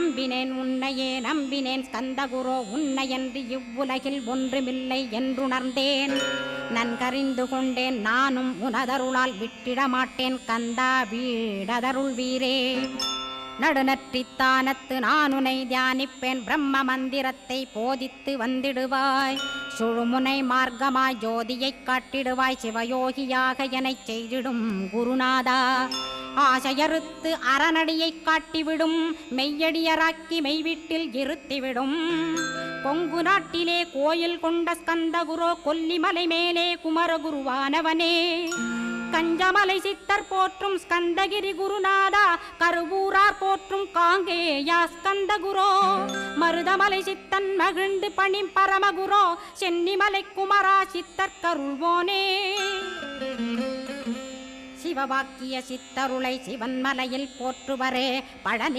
நம்பினேன் உன்னையே நம்பினேன் ஸ்கந்தகுரோ உன்னையன்று இவ்வுலகில் ஒன்றுமில்லை என்றுணர்ந்தேன் நன்கறிந்து கொண்டேன் நானும் உனதருளால் விட்டிட மாட்டேன் கந்தா வீடதருள் வீரே நடுநற்றித்தானத்து நான் உனை தியானிப்பேன் பிரம்ம மந்திரத்தை போதித்து வந்திடுவாய் சுழுமுனை மார்க்கமாய் ஜோதியைக் காட்டிடுவாய் சிவயோகியாக எனச் செய்திடும் குருநாதா ஆசையறுத்து அறநடியைக் காட்டிவிடும் மெய்யடியராக்கி மெய்வீட்டில் இருத்திவிடும் கொங்கு நாட்டிலே கோயில் கொண்ட ஸ்கந்தகுரோ கொல்லிமலை மேலே குமரகுருவானவனே கஞ்சமலை சித்தர் போற்றும் ஸ்கந்தகிரி குருநாதா கருவூரார் போற்றும் காங்கேயா ஸ்கந்தகுரோ மருதமலை சித்தன் மகிழ்ந்து பணி பரமகுரோ சென்னிமலை குமரா சித்தர் கருள்வோனே சிவவாக்கிய சித்தருளை சிவன்மலையில் போற்றுவரே பழனி